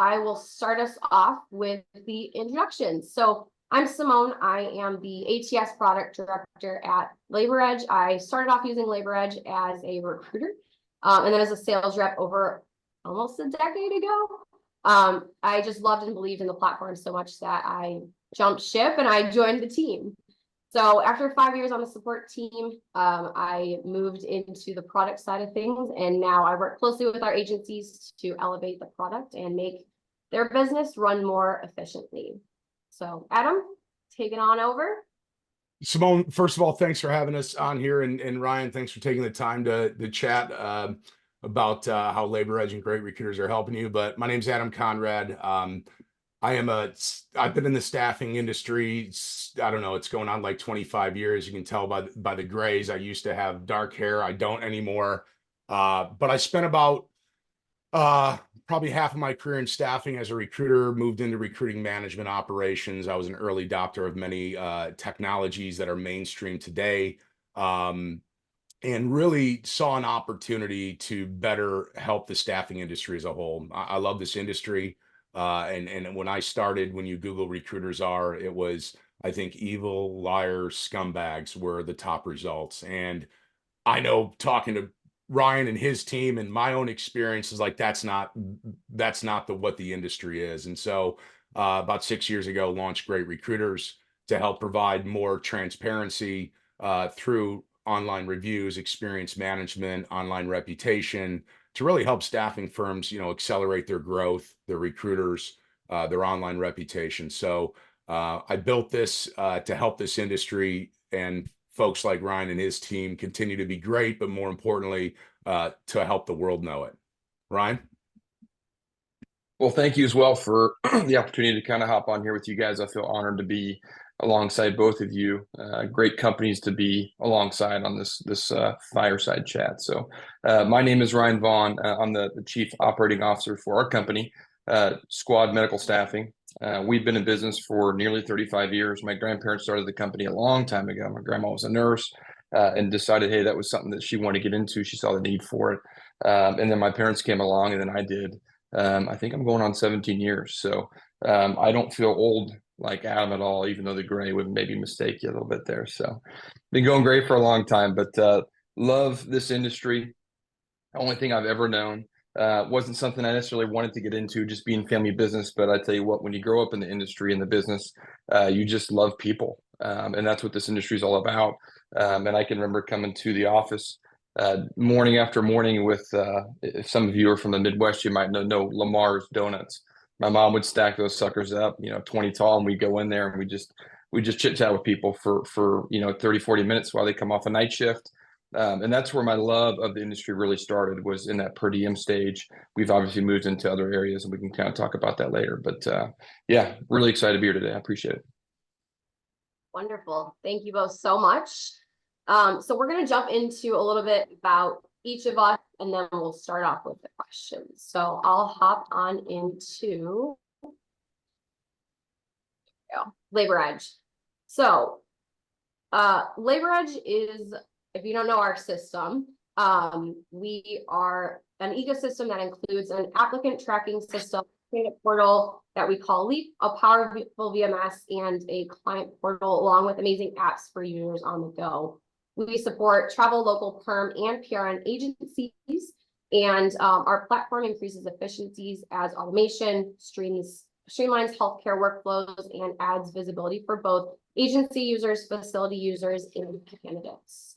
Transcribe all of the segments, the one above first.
I will start us off with the introduction. So I'm Simone. I am the ATS product director at LaborEdge. I started off using LaborEdge as a recruiter, and then as a sales rep over almost a decade ago. I just loved and believed in the platform so much that I jumped ship and I joined the team. So after 5 years on the support team, I moved into the product side of things, and now I work closely with our agencies to elevate the product and make their business run more efficiently. So Adam, take it on over. Simone, first of all, thanks for having us on here, and Ryan, thanks for taking the time to chat about how LaborEdge and GreatRecruiters are helping you. But my name's Adam Conrad. I've been in the staffing industry. I don't know, it's going on like 25 years. You can tell by the grays. I used to have dark hair. I don't anymore. But I spent about probably half of my career in staffing as a recruiter, moved into recruiting management operations. I was an early adopter of many technologies that are mainstream today. And really saw an opportunity to better help the staffing industry as a whole. I love this industry. And when I started, when you Google recruiters it was, I think, evil, liars, scumbags were the top results. And I know, talking to Ryan and his team and my own experience, is like, that's not what the industry is. And so about 6 years ago, launched GreatRecruiters to help provide more transparency through online reviews, experience management, online reputation, to really help staffing firms, accelerate their growth, their recruiters, their online reputation. So I built this to help this industry, and folks like Ryan and his team continue to be great, but more importantly, to help the world know it. Ryan? Well, thank you as well for the opportunity to kind of hop on here with you guys. I feel honored to be alongside both of you. Great companies to be alongside on this fireside chat. So my name is Ryan Vaughn. I'm the Chief Operating Officer for our company, Squad Medical Staffing. We've been in business for nearly 35 years. My grandparents started the company a long time ago. My grandma was a nurse and decided, hey, that was something that she wanted to get into. She saw the need for it. And then my parents came along, and then I did. I think I'm going on 17 years. So I don't feel old like Adam at all, even though the gray would maybe mistake you a little bit there. So been going great for a long time, but love this industry. Only thing I've ever known. Wasn't something I necessarily wanted to get into, just being family business. But I tell you what, when you grow up in the industry and the business, you just love people. And that's what this industry is all about. And I can remember coming to the office morning after morning with, if some of you are from the Midwest, you might know Lamar's Donuts. My mom would stack those suckers up, 20 tall, and we'd go in there and we just chit chat with people for 30, 40 minutes while they come off a night shift. And that's where my love of the industry really started, was in that per diem stage. We've obviously moved into other areas, and we can kind of talk about that later. But yeah, really excited to be here today. I appreciate it. Wonderful. Thank you both so much. So we're going to jump into a little bit about each of us, and then we'll start off with the questions. So I'll hop on into LaborEdge. So LaborEdge is, if you don't know our system, we are an ecosystem that includes an applicant tracking system, a portal that we call Leap, a powerful VMS, and a client portal, along with amazing apps for users on the go. We support travel, local, perm, and PRN agencies, and our platform increases efficiencies as automation streamlines healthcare workflows and adds visibility for both agency users, facility users, and candidates.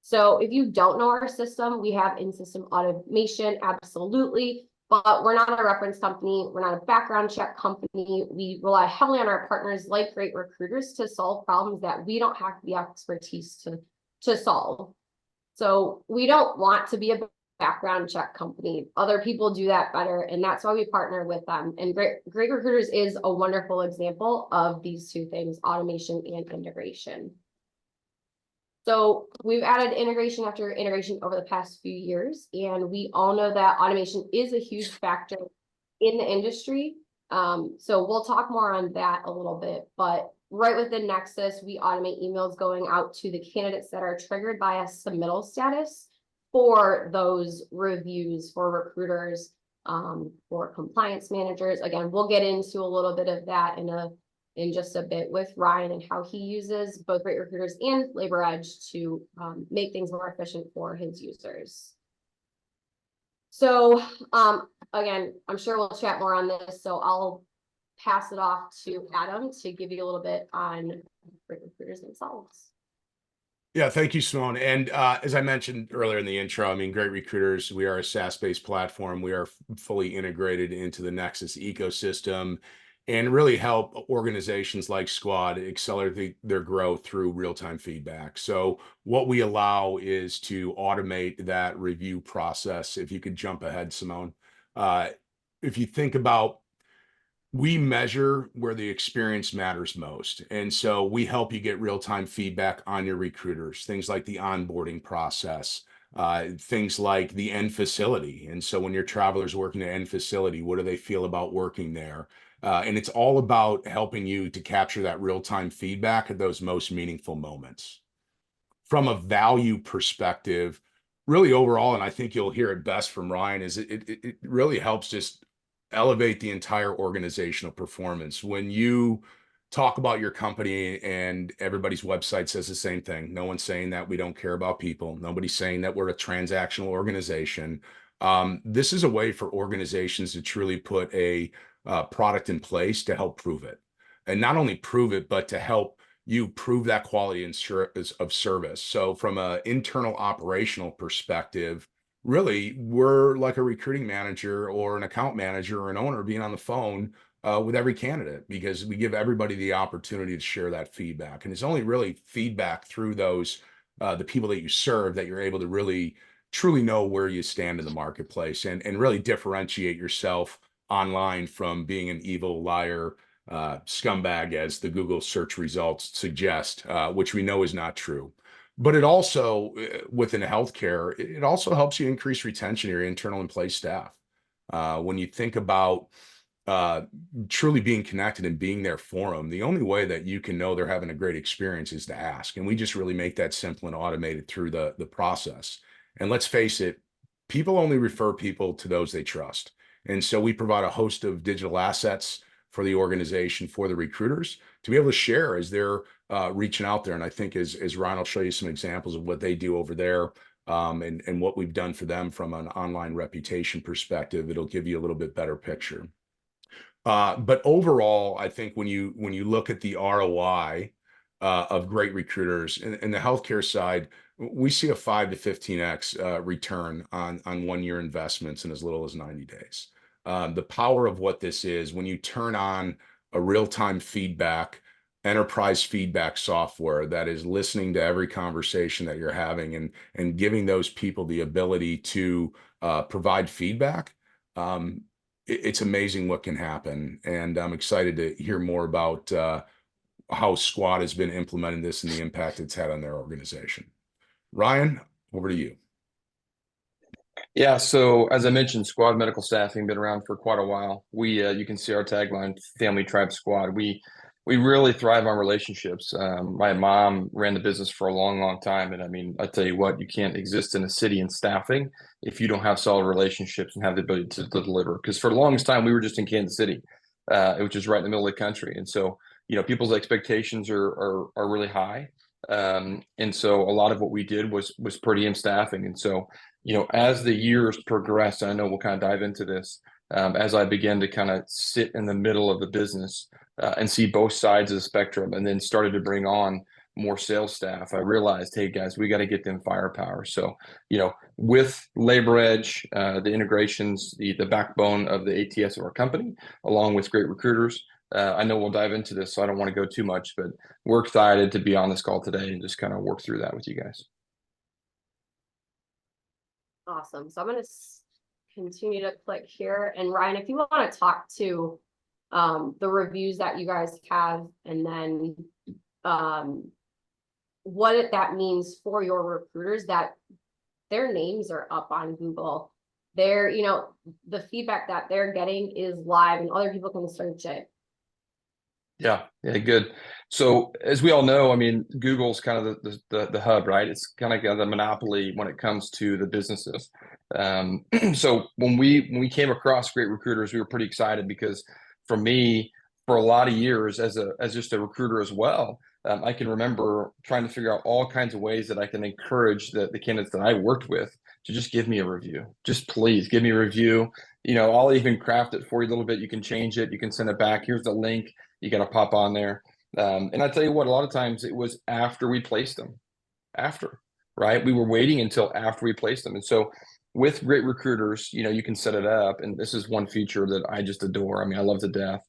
So if you don't know our system, we have in-system automation, absolutely, but we're not a reference company. We're not a background check company. We rely heavily on our partners like GreatRecruiters to solve problems that we don't have the expertise to solve. So we don't want to be a background check company. Other people do that better, and that's why we partner with them. And GreatRecruiters is a wonderful example of these two things, automation and integration. So we've added integration after integration over the past few years, and we all know that automation is a huge factor in the industry. So we'll talk more on that a little bit, but right within Nexus, we automate emails going out to the candidates that are triggered by a submittal status for those reviews for recruiters. for compliance managers. Again, we'll get into a little bit of that in just a bit with Ryan and how he uses both GreatRecruiters and LaborEdge to make things more efficient for his users. So again, I'm sure we'll chat more on this, so I'll pass it off to Adam to give you a little bit on GreatRecruiters themselves. Yeah, thank you, Simone. And as I mentioned earlier in the intro, I mean, GreatRecruiters, we are a SaaS-based platform. We are fully integrated into the Nexus ecosystem and really help organizations like Squad accelerate their growth through real-time feedback. So what we allow is to automate that review process. If you could jump ahead, Simone. If you think about, we measure where the experience matters most. And so we help you get real-time feedback on your recruiters, things like the onboarding process, things like the end facility. And so when your travelers working at end facility, what do they feel about working there? And it's all about helping you to capture that real-time feedback at those most meaningful moments. From a value perspective, really overall, and I think you'll hear it best from Ryan, is it really helps just elevate the entire organizational performance. When you talk about your company and everybody's website says the same thing, no one's saying that we don't care about people. Nobody's saying that we're a transactional organization. This is a way for organizations to truly put a product in place to help prove it. And not only prove it, but to help you prove that quality of service. So from an internal operational perspective, really, we're like a recruiting manager or an account manager or an owner being on the phone with every candidate, because we give everybody the opportunity to share that feedback. And it's only really feedback through those, the people that you serve, that you're able to really truly know where you stand in the marketplace and really differentiate yourself online from being an evil liar, scumbag, as the Google search results suggest, which we know is not true. But it also, within healthcare, it also helps you increase retention of your internal employee staff. When you think about truly being connected and being there for them, the only way that you can know they're having a great experience is to ask. And we just really make that simple and automated through the process. And let's face it, people only refer people to those they trust. And so we provide a host of digital assets for the organization, for the recruiters, to be able to share as they're reaching out there. And I think as Ryan will show you some examples of what they do over there, and what we've done for them from an online reputation perspective, it'll give you a little bit better picture. But overall, I think when you look at the ROI of GreatRecruiters in the healthcare side, we see a 5 to 15x return on 1 year investments in as little as 90 days. The power of what this is, when you turn on a real-time feedback, enterprise feedback software that is listening to every conversation that you're having and giving those people the ability to provide feedback, it's amazing what can happen. And I'm excited to hear more about how Squad has been implementing this and the impact it's had on their organization. Ryan, over to you. Yeah, so as I mentioned, Squad Medical Staffing been around for quite a while. We you can see our tagline, Family Tribe Squad. We really thrive on relationships. My mom ran the business for a long time, and I mean, I tell you what, you can't exist in a city in staffing if you don't have solid relationships and have the ability to deliver. Because for the longest time, we were just in Kansas City, which is right in the middle of the country, and so people's expectations are really high. And so a lot of what we did was per diem staffing. And so, as the years progressed, I know we'll kind of dive into this, as I began to kind of sit in the middle of the business and see both sides of the spectrum, and then started to bring on more sales staff, I realized, hey guys, we got to get them firepower. So, with LaborEdge, the integrations, the backbone of the ATS of our company, along with GreatRecruiters, I know we'll dive into this, so I don't want to go too much, but we're excited to be on this call today and just kind of work through that with you guys. Awesome. So I'm going to continue to click here. And Ryan, if you want to talk to the reviews that you guys have, and then what that means for your recruiters, that their names are up on Google. They're, the feedback that they're getting is live and other people can search it. Yeah, yeah, good. So as we all know, I mean, Google's kind of the hub, right? It's kind of got the monopoly when it comes to the businesses. So when we came across Great Recruiters, we were pretty excited because for me, for a lot of years as just a recruiter as well, I can remember trying to figure out all kinds of ways that I can encourage the candidates that I worked with to just give me a review. Just please give me a review. I'll even craft it for you a little bit. You can change it. You can send it back. Here's the link. You got to pop on there. And I tell you what, a lot of times it was after we placed them, right? We were waiting until after we placed them. And so with Great Recruiters, you can set it up. And this is one feature that I just adore. I mean, I love to death.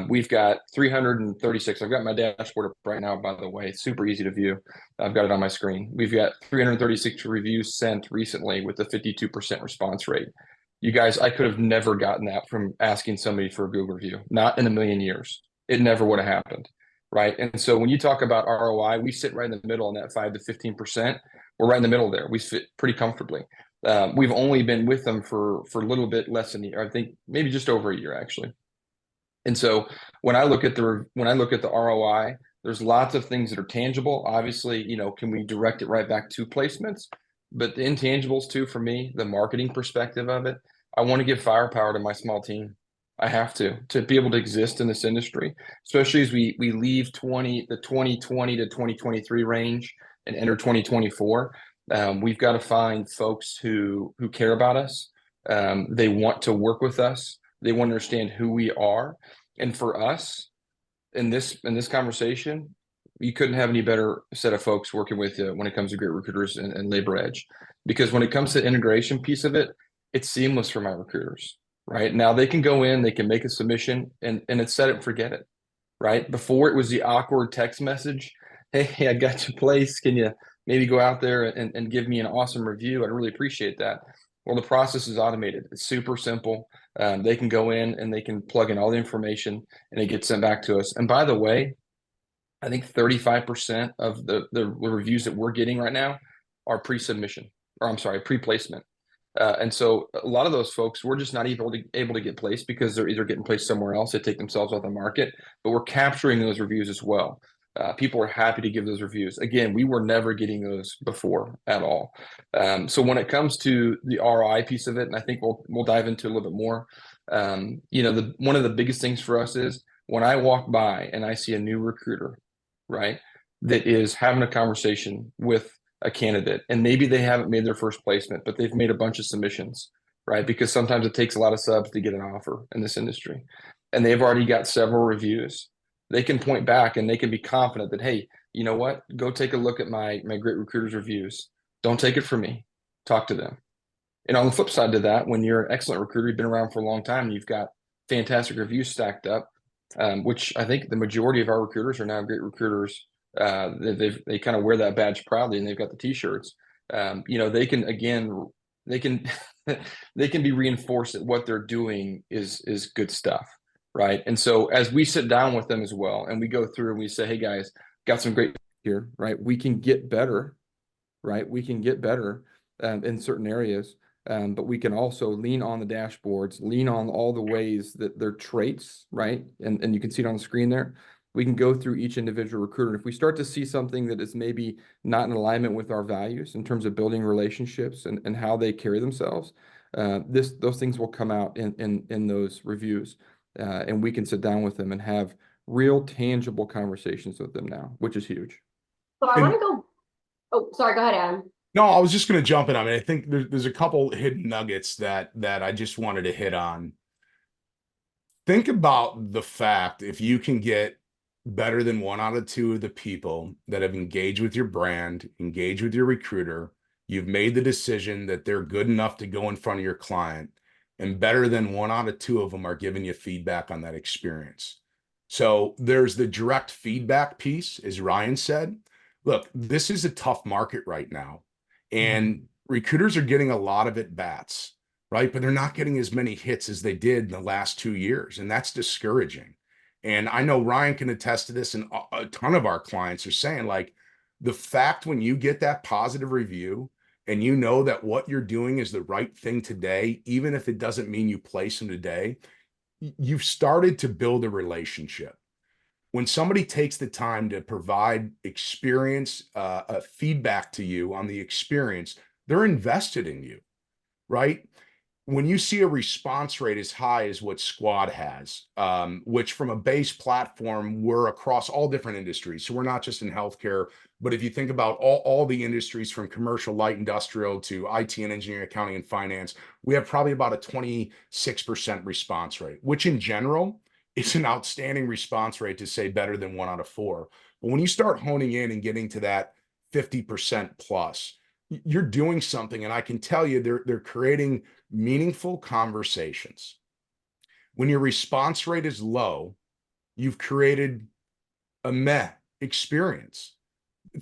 We've got 336. I've got my dashboard up right now, by the way. It's super easy to view. I've got it on my screen. We've got 336 reviews sent recently with a 52% response rate. You guys, I could have never gotten that from asking somebody for a Google review, not in a million years. It never would have happened, right? And so when you talk about ROI, we sit right in the middle on that 5 to 15%. We're right in the middle there. We fit pretty comfortably. We've only been with them for a little bit less than a year. I think maybe just over a year, actually. And so when I look at the ROI, there's lots of things that are tangible. Obviously, can we direct it right back to placements? But the intangibles too, for me, the marketing perspective of it, I want to give firepower to my small team. I have to be able to exist in this industry, especially as we leave the 2020 to 2023 range and enter 2024. We've got to find folks who care about us. They want to work with us. They want to understand who we are. And for us in this conversation, you couldn't have any better set of folks working with you when it comes to Great Recruiters and LaborEdge, because when it comes to the integration piece of it, it's seamless for my recruiters, right? Now they can go in, they can make a submission and it's set it and forget it, right? Before it was the awkward text message. Hey, I got your place. Can you maybe go out there and give me an awesome review? I'd really appreciate that. Well, the process is automated. It's super simple. They can go in and they can plug in all the information and it gets sent back to us. And by the way, I think 35% of the reviews that we're getting right now are pre-submission, or I'm sorry, pre-placement. And so a lot of those folks, we're just not able to get placed because they're either getting placed somewhere else, they take themselves off the market, but we're capturing those reviews as well. People are happy to give those reviews. Again, we were never getting those before at all. So when it comes to the ROI piece of it, and I think we'll dive into a little bit more, one of the biggest things for us is when I walk by and I see a new recruiter, right, that is having a conversation with a candidate, and maybe they haven't made their first placement, but they've made a bunch of submissions, right? Because sometimes it takes a lot of subs to get an offer in this industry, and they've already got several reviews. They can point back and they can be confident that, hey, you know what? Go take a look at my Great Recruiters reviews. Don't take it from me. Talk to them. And on the flip side to that, when you're an excellent recruiter, you've been around for a long time, you've got fantastic reviews stacked up, which I think the majority of our recruiters are now Great Recruiters. They kind of wear that badge proudly, and they've got the t-shirts. They can they can be reinforced that what they're doing is good stuff, right? And so as we sit down with them as well, and we go through and we say, hey guys, got some great here, right? We can get better, right? We can get better in certain areas. But we can also lean on the dashboards, lean on all the ways that their traits, right? And you can see it on the screen there. We can go through each individual recruiter. If we start to see something that is maybe not in alignment with our values in terms of building relationships and how they carry themselves, those things will come out in those reviews. And we can sit down with them and have real tangible conversations with them now, which is huge. So I want to go. Oh, sorry. Go ahead, Adam. No, I was just going to jump in. I mean, I think there's a couple hidden nuggets that I just wanted to hit on. Think about the fact if you can get better than 1 out of 2 of the people that have engaged with your brand, engaged with your recruiter, you've made the decision that they're good enough to go in front of your client, and better than 1 out of 2 of them are giving you feedback on that experience. So there's the direct feedback piece, as Ryan said. Look, this is a tough market right now. And recruiters are getting a lot of at-bats, right? But they're not getting as many hits as they did in the last 2 years. And that's discouraging. And I know Ryan can attest to this, and a ton of our clients are saying, like, the fact when you get that positive review and you know that what you're doing is the right thing today, even if it doesn't mean you place them today, you've started to build a relationship. When somebody takes the time to provide experience, feedback to you on the experience, they're invested in you, right? When you see a response rate as high as what Squad has, which from a base platform, we're across all different industries. So we're not just in healthcare, but if you think about all the industries from commercial, light industrial to IT and engineering, accounting and finance, we have probably about a 26% response rate, which in general is an outstanding response rate, to say better than 1 out of 4. But when you start honing in and getting to that 50% plus, you're doing something. And I can tell you they're creating meaningful conversations. When your response rate is low, you've created a meh experience.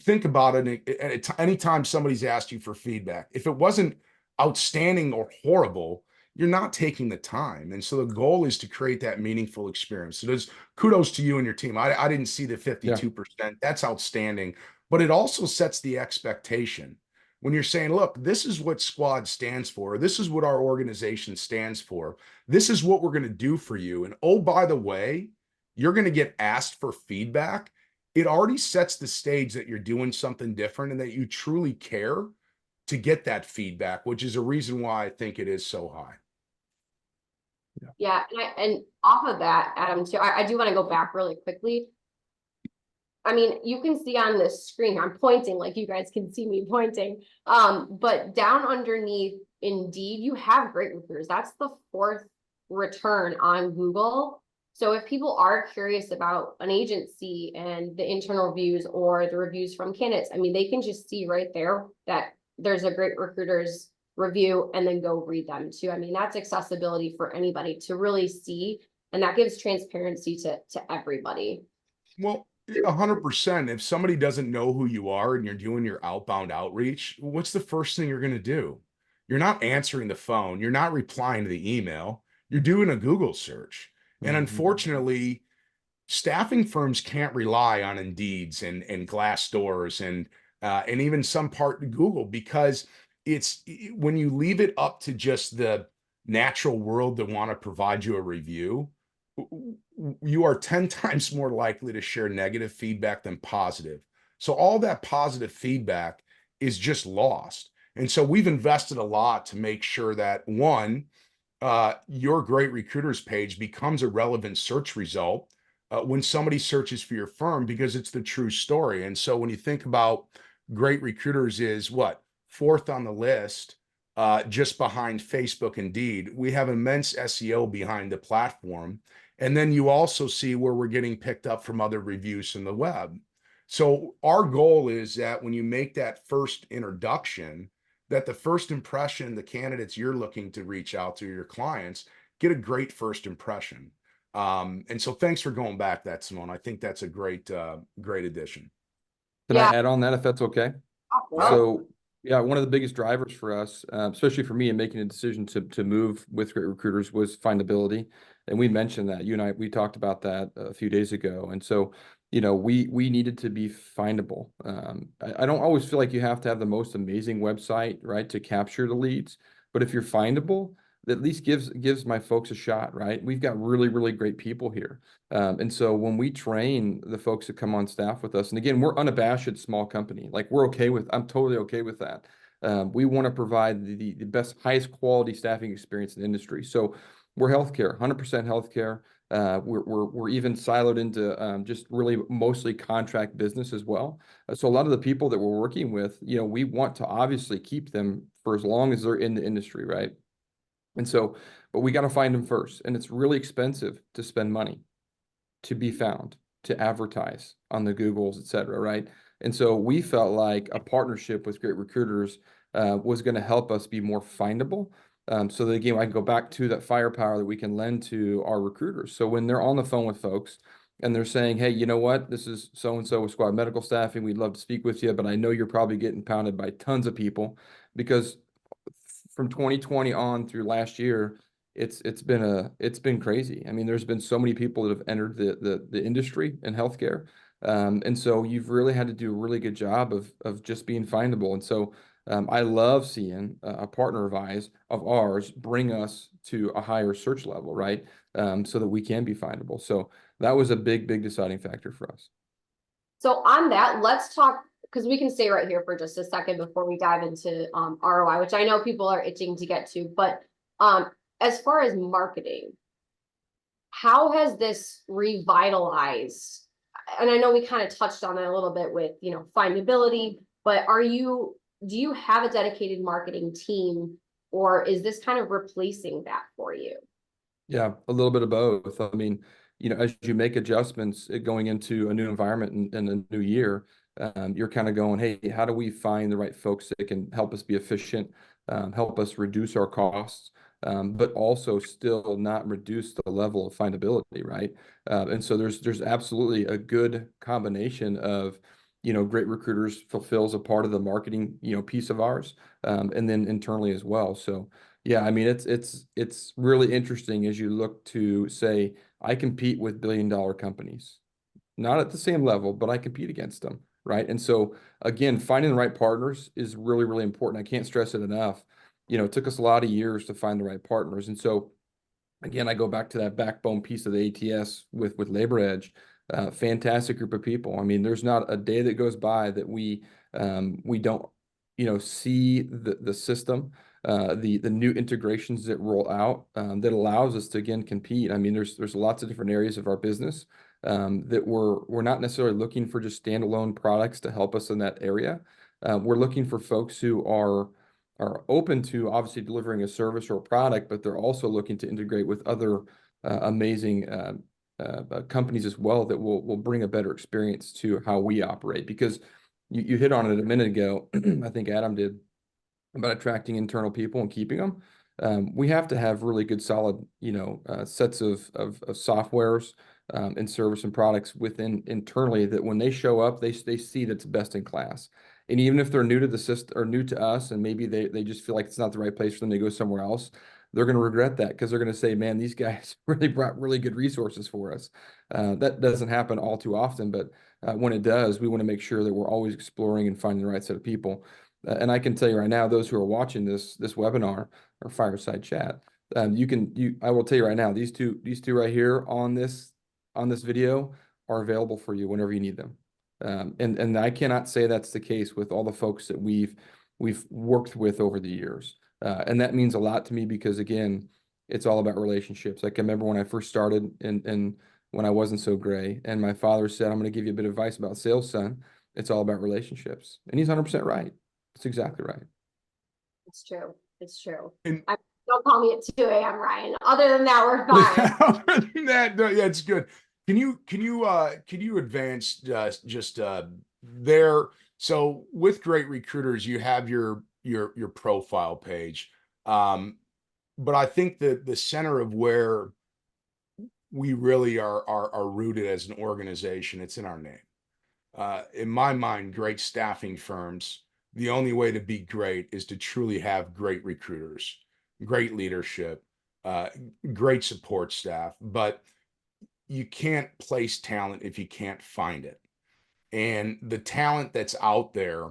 Think about it. Anytime somebody's asked you for feedback, if it wasn't outstanding or horrible, you're not taking the time. And so the goal is to create that meaningful experience. So there's kudos to you and your team. I didn't see the 52%. That's outstanding. But it also sets the expectation. When you're saying, look, this is what Squad stands for. This is what our organization stands for. This is what we're going to do for you. And oh, by the way, you're going to get asked for feedback. It already sets the stage that you're doing something different and that you truly care to get that feedback, which is a reason why I think it is so high. Yeah, and off of that, Adam, too, I do want to go back really quickly. I mean, you can see on this screen, I'm pointing like you guys can see me pointing. But down underneath Indeed, you have GreatRecruiters. That's the 4th return on Google. So if people are curious about an agency and the internal reviews or the reviews from candidates, I mean, they can just see right there that there's a GreatRecruiters review and then go read them too. I mean, that's accessibility for anybody to really see, and that gives transparency to everybody. Well, 100%. If somebody doesn't know who you are and you're doing your outbound outreach, what's the first thing you're going to do? You're not answering the phone. You're not replying to the email. You're doing a Google search. And unfortunately, staffing firms can't rely on Indeeds and Glassdoors and even some part of Google, because it's when you leave it up to just the natural world to want to provide you a review, you are 10 times more likely to share negative feedback than positive. So all that positive feedback is just lost. And so we've invested a lot to make sure that, one, your GreatRecruiters page becomes a relevant search result when somebody searches for your firm, because it's the true story. And so when you think about GreatRecruiters is what, 4th on the list, just behind Facebook Indeed, we have immense SEO behind the platform. And then you also see where we're getting picked up from other reviews in the web. So our goal is that when you make that first introduction, that the first impression, the candidates you're looking to reach out to, your clients, get a great first impression. And so thanks for going back that, Simone. I think that's a great addition. Can I add on that, if that's okay? Yeah. So yeah, one of the biggest drivers for us, especially for me in making a decision to move with GreatRecruiters, was findability. And we mentioned that. You and I, we talked about that a few days ago. And so, you know, we needed to be findable. I don't always feel like you have to have the most amazing website, right, to capture the leads. But if you're findable, that at least gives my folks a shot, right? We've got really, really great people here. And so when we train the folks that come on staff with us, and again, we're unabashed small company, like I'm totally okay with that. We want to provide the best, highest quality staffing experience in the industry. So we're healthcare, 100% healthcare. We're even siloed into just really mostly contract business as well. So a lot of the people that we're working with, you know, we want to obviously keep them for as long as they're in the industry, right? And so, but we got to find them first. And it's really expensive to spend money to be found, to advertise on the Googles, et cetera, right? And so we felt like a partnership with GreatRecruiters was going to help us be more findable. So that, again, I can go back to that firepower that we can lend to our recruiters. So when they're on the phone with folks and they're saying, hey, you know what, this is so-and-so with Squad Medical Staffing, we'd love to speak with you, but I know you're probably getting pounded by tons of people, because from 2020 on through last year, it's been crazy. I mean, there's been so many people that have entered the industry in healthcare. And so you've really had to do a really good job of just being findable. And so I love seeing a partner of ours bring us to a higher search level, right? so that we can be findable. So that was a big deciding factor for us. So on that, let's talk, because we can stay right here for just a second before we dive into ROI, which I know people are itching to get to. But as far as marketing, how has this revitalized? And I know we kind of touched on it a little bit with, findability, but do you have a dedicated marketing team, or is this kind of replacing that for you? Yeah, a little bit of both. I mean, as you make adjustments going into a new environment and a new year, you're kind of going, hey, how do we find the right folks that can help us be efficient, help us reduce our costs, but also still not reduce the level of findability, right? And so there's absolutely a good combination of, GreatRecruiters fulfills a part of the marketing, piece of ours, and then internally as well. So yeah, I mean, it's really interesting as you look to say, I compete with billion-dollar companies, not at the same level, but I compete against them, right? And so again, finding the right partners is really important. I can't stress it enough. It took us a lot of years to find the right partners. And so again, I go back to that backbone piece of the ATS with LaborEdge. Fantastic group of people. I mean, there's not a day that goes by that we don't see the system, the new integrations that roll out, that allows us to again compete. I mean, there's lots of different areas of our business that we're not necessarily looking for just standalone products to help us in that area. We're looking for folks who are open to obviously delivering a service or a product, but they're also looking to integrate with other amazing companies as well that will bring a better experience to how we operate. Because you hit on it a minute ago, I think Adam did, about attracting internal people and keeping them. We have to have really good, solid, sets of softwares and service and products within internally that when they show up, they see that's best in class. And even if they're new to the system or new to us, and maybe they just feel like it's not the right place for them to go somewhere else, they're going to regret that because they're going to say, man, these guys really brought really good resources for us. That doesn't happen all too often, but when it does, we want to make sure that we're always exploring and finding the right set of people. And I can tell you right now, those who are watching this webinar or fireside chat, I will tell you right now, these two right here on this video are available for you whenever you need them. And I cannot say that's the case with all the folks that we've worked with over the years. And that means a lot to me because again, it's all about relationships. I can remember when I first started and when I wasn't so gray, and my father said, I'm going to give you a bit of advice about sales, son. It's all about relationships. And he's 100% right. That's exactly right. It's true. It's true. And Don't call me at 2 a.m., Ryan. Other than that, we're fine. other than that, no, yeah, it's good. Can you advance just there? So with GreatRecruiters, you have your profile page, but I think that the center of where we really are rooted as an organization, it's in our name. In my mind, great staffing firms, the only way to be great is to truly have great recruiters, great leadership, great support staff, but you can't place talent if you can't find it. And the talent that's out there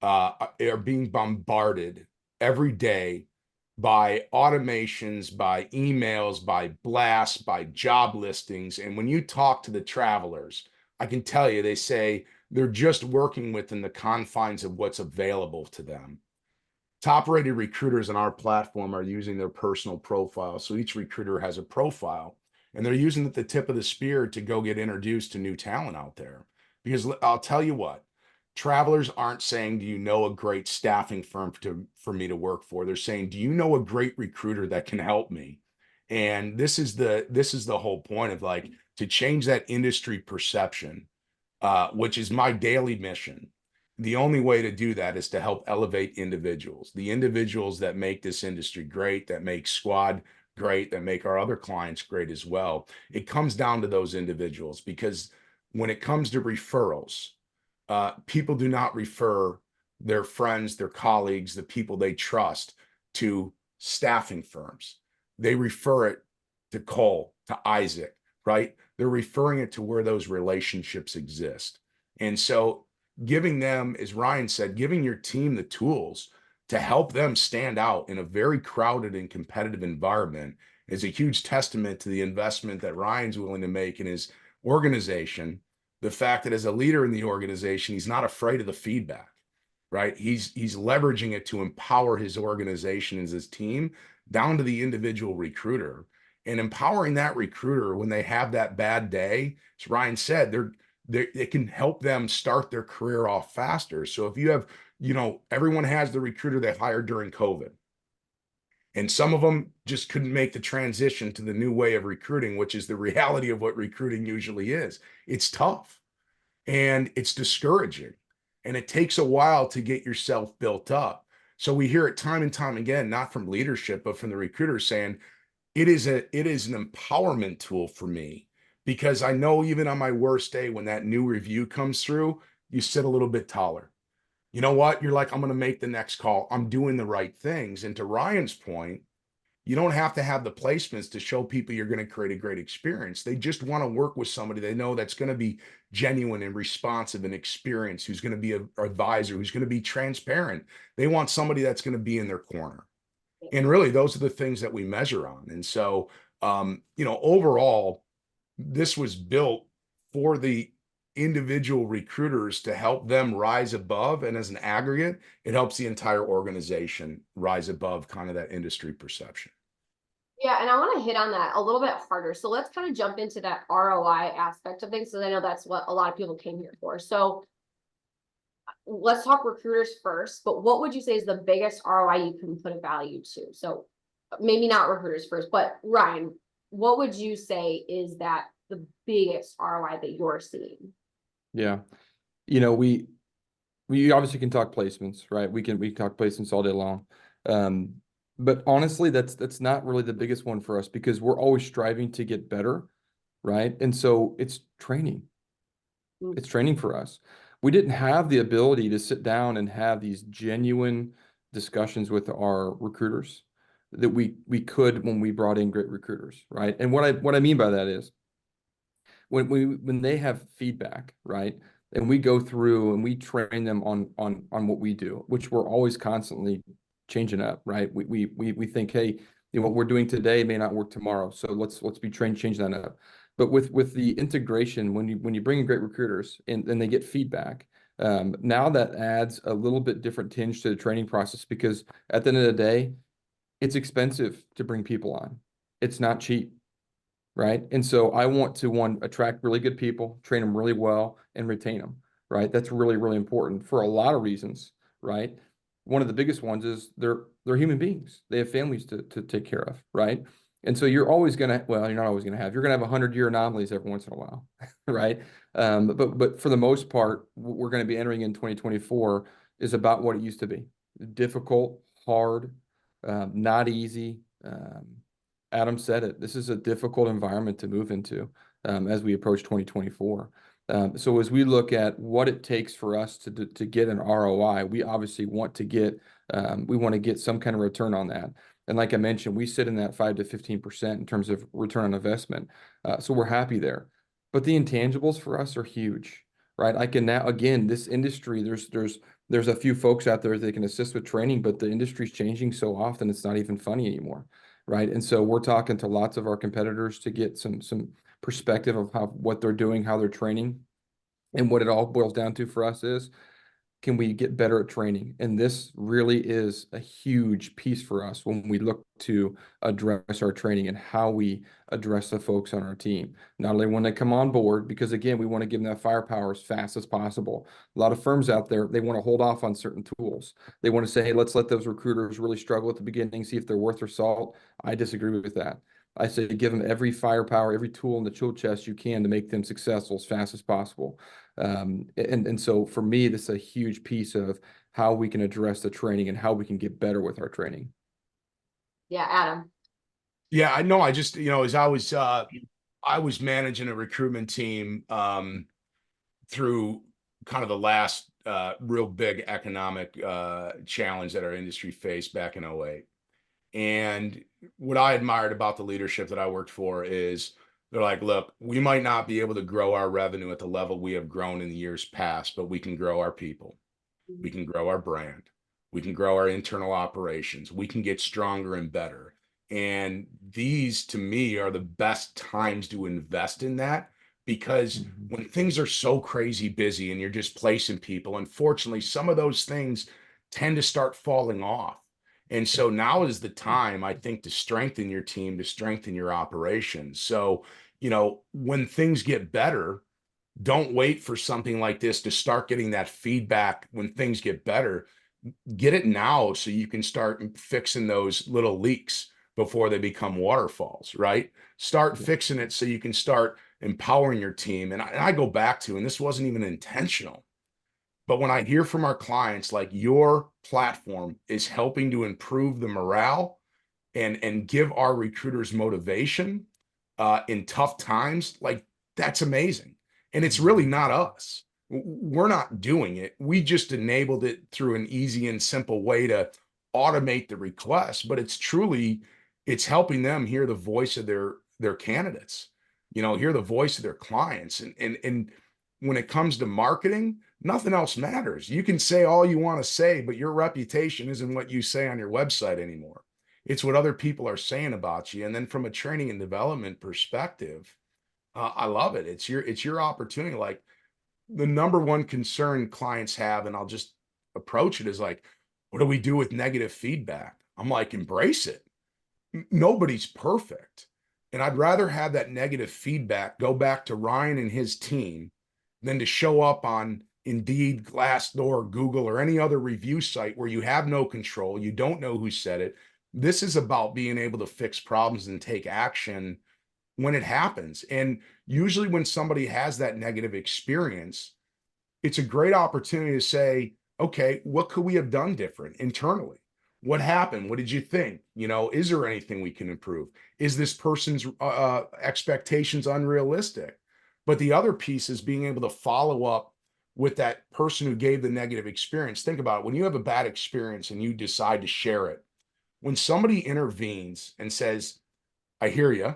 are being bombarded every day by automations, by emails, by blasts, by job listings. And when you talk to the travelers, I can tell you, they say they're just working within the confines of what's available to them. Top-rated recruiters on our platform are using their personal profile. So each recruiter has a profile, and they're using it at the tip of the spear to go get introduced to new talent out there. Because I'll tell you what, travelers aren't saying, do you know a great staffing firm for me to work for? They're saying, do you know a great recruiter that can help me? And this is the whole point of like to change that industry perception, which is my daily mission. The only way to do that is to help elevate individuals, the individuals that make this industry great, that make Squad great, that make our other clients great as well. It comes down to those individuals because when it comes to referrals, people do not refer their friends, their colleagues, the people they trust to staffing firms. They refer it to Cole, to Isaac, right? They're referring it to where those relationships exist. And so giving them, as Ryan said, giving your team the tools to help them stand out in a very crowded and competitive environment is a huge testament to the investment that Ryan's willing to make in his organization. The fact that as a leader in the organization, he's not afraid of the feedback, right? He's leveraging it to empower his organization and his team down to the individual recruiter, and empowering that recruiter when they have that bad day. As Ryan said, it can help them start their career off faster. So if you have, everyone has the recruiter they hired during COVID. And some of them just couldn't make the transition to the new way of recruiting, which is the reality of what recruiting usually is. It's tough and it's discouraging, and it takes a while to get yourself built up. So we hear it time and time again, not from leadership, but from the recruiters saying, it is an empowerment tool for me, because I know even on my worst day, when that new review comes through, you sit a little bit taller. You know what? You're like, I'm going to make the next call. I'm doing the right things. And to Ryan's point, you don't have to have the placements to show people you're going to create a great experience. They just want to work with somebody they know that's going to be genuine and responsive and experienced, who's going to be an advisor, who's going to be transparent. They want somebody that's going to be in their corner. And really, those are the things that we measure on. And so, overall, this was built for the individual recruiters to help them rise above. And as an aggregate, it helps the entire organization rise above kind of that industry perception. Yeah, and I want to hit on that a little bit harder. So let's kind of jump into that ROI aspect of things, because I know that's what a lot of people came here for. So let's talk recruiters first, but what would you say is the biggest ROI you can put a value to? So maybe not recruiters first, but Ryan, what would you say is that the biggest ROI that you're seeing? Yeah. We obviously can talk placements, right? We can talk placements all day long. But honestly, that's not really the biggest one for us, because we're always striving to get better, right? And so it's training. It's training for us. We didn't have the ability to sit down and have these genuine discussions with our recruiters that we could when we brought in great recruiters, right? And what I mean by that is, when they have feedback, right, and we go through and we train them on what we do, which we're always constantly changing up, right? We think, hey, what we're doing today may not work tomorrow, so let's be changing that up. But with the integration, when you bring in great recruiters and they get feedback, now that adds a little bit different tinge to the training process, because at the end of the day, it's expensive to bring people on. It's not cheap. Right. And so I want to attract really good people, train them really well, and retain them. Right. That's really, really important for a lot of reasons. Right. One of the biggest ones is they're human beings. They have families to take care of. Right. And so you're always going to, well, you're not always going to have, you're going to have 100-year anomalies every once in a while. Right. But for the most part, what we're going to be entering in 2024 is about what it used to be: difficult, hard, not easy. Adam said it. This is a difficult environment to move into as we approach 2024. So as we look at what it takes for us to get an ROI, we obviously want to get some kind of return on that. And like I mentioned, we sit in that 5 to 15% in terms of return on investment. So we're happy there. But the intangibles for us are huge, right? I can now, again, this industry, there's a few folks out there that can assist with training, but the industry's changing so often it's not even funny anymore. Right. And so we're talking to lots of our competitors to get some perspective of what they're doing, how they're training. And what it all boils down to for us is, can we get better at training? And this really is a huge piece for us when we look to address our training and how we address the folks on our team. Not only when they come on board, because again, we want to give them that firepower as fast as possible. A lot of firms out there, they want to hold off on certain tools. They want to say, hey, let's let those recruiters really struggle at the beginning, see if they're worth their salt. I disagree with that. I say give them every firepower, every tool in the tool chest you can to make them successful as fast as possible. And so for me, this is a huge piece of how we can address the training and how we can get better with our training. Yeah, Adam. Yeah, I know. I just, as I was managing a recruitment team through kind of the last real big economic challenge that our industry faced back in 2008. And what I admired about the leadership that I worked for is they're like, look, we might not be able to grow our revenue at the level we have grown in the years past, but we can grow our people. Mm-hmm. We can grow our brand. We can grow our internal operations. We can get stronger and better. And these to me are the best times to invest in that, because when things are so crazy busy and you're just placing people, unfortunately, some of those things tend to start falling off. And so now is the time, I think, to strengthen your team, to strengthen your operations. So, when things get better, don't wait for something like this to start getting that feedback when things get better. Get it now so you can start fixing those little leaks before they become waterfalls, right? Start fixing it so you can start empowering your team. And I go back to, and this wasn't even intentional, but when I hear from our clients, like, your platform is helping to improve the morale and give our recruiters motivation in tough times, like, that's amazing. And it's really not us. We're not doing it. We just enabled it through an easy and simple way to automate the request, but it's helping them hear the voice of their candidates, hear the voice of their clients. And when it comes to marketing, nothing else matters. You can say all you want to say, but your reputation isn't what you say on your website anymore. It's what other people are saying about you. And then from a training and development perspective, I love it. It's your opportunity. Like, the number one concern clients have, and I'll just approach it as like, what do we do with negative feedback? I'm like, embrace it. Nobody's perfect. And I'd rather have that negative feedback go back to Ryan and his team than to show up on Indeed, Glassdoor, Google, or any other review site where you have no control. You don't know who said it. This is about being able to fix problems and take action when it happens. And usually when somebody has that negative experience, it's a great opportunity to say, okay, what could we have done different internally? What happened? What did you think? Is there anything we can improve? Is this person's expectations unrealistic? But the other piece is being able to follow up with that person who gave the negative experience. Think about it. When you have a bad experience and you decide to share it, when somebody intervenes and says, I hear you,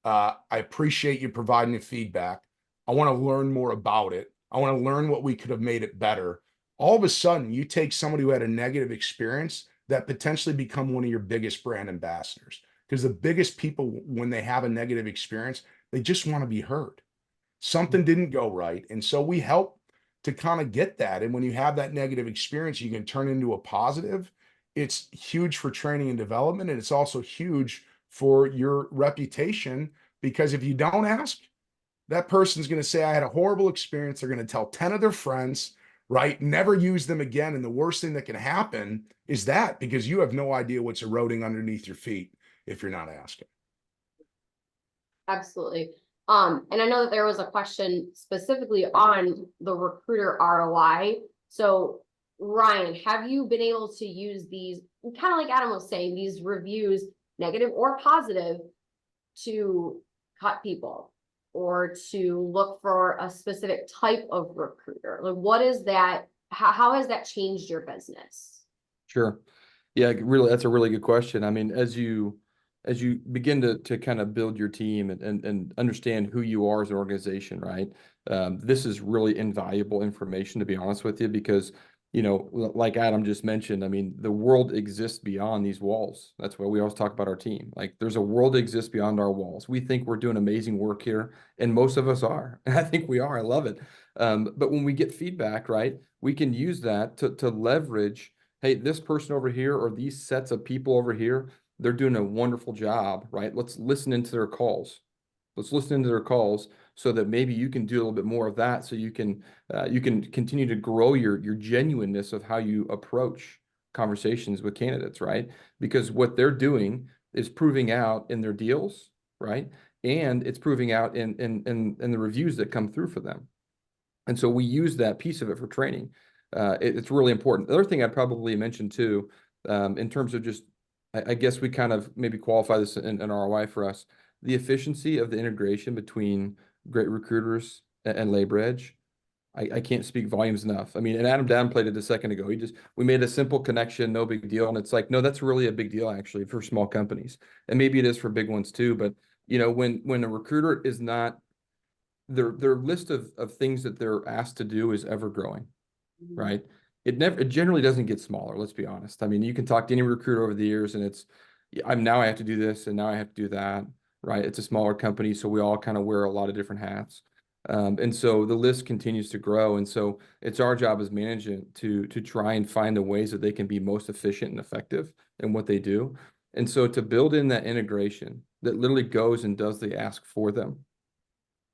I appreciate you providing the feedback, I want to learn more about it, I want to learn what we could have made it better. All of a sudden, you take somebody who had a negative experience that potentially become one of your biggest brand ambassadors. Because the biggest people, when they have a negative experience, they just want to be heard. Something didn't go right. And so we help to kind of get that. And when you have that negative experience, you can turn into a positive. It's huge for training and development. And it's also huge for your reputation, because if you don't ask, that person's going to say, I had a horrible experience. They're going to tell 10 of their friends, right? Never use them again. And the worst thing that can happen is that, because you have no idea what's eroding underneath your feet if you're not asking. Absolutely. And I know that there was a question specifically on the recruiter ROI. So Ryan, have you been able to use these, kind of like Adam was saying, these reviews, negative or positive, to cut people or to look for a specific type of recruiter? Like, what is that? How has that changed your business? Sure. Yeah, really, that's a really good question. I mean, as you begin to kind of build your team and understand who you are as an organization, right? This is really invaluable information, to be honest with you, because, like Adam just mentioned, I mean, the world exists beyond these walls. That's why we always talk about our team. Like, there's a world that exists beyond our walls. We think we're doing amazing work here, and most of us are. And I think we are. I love it. But when we get feedback, right, we can use that to leverage, hey, this person over here or these sets of people over here, they're doing a wonderful job, right? Let's listen into their calls. Let's listen into their calls so that maybe you can do a little bit more of that, so you can continue to grow your genuineness of how you approach conversations with candidates, right? Because what they're doing is proving out in their deals, right? And it's proving out in the reviews that come through for them. And so we use that piece of it for training. It's really important. The other thing I'd probably mention too, in terms of just, I guess we kind of maybe qualify this in ROI for us, the efficiency of the integration between GreatRecruiters and LaborEdge. I can't speak volumes enough. I mean, and Adam downplayed it a second ago. We made a simple connection, no big deal. And it's like, no, that's really a big deal actually for small companies. And maybe it is for big ones too. But when a recruiter is not, their list of things that they're asked to do is ever growing, right? It generally doesn't get smaller, let's be honest. I mean, you can talk to any recruiter over the years and it's, now I have to do this and now I have to do that, right? It's a smaller company, so we all kind of wear a lot of different hats. And so the list continues to grow. And so it's our job as management to try and find the ways that they can be most efficient and effective in what they do. And so to build in that integration that literally goes and does the ask for them,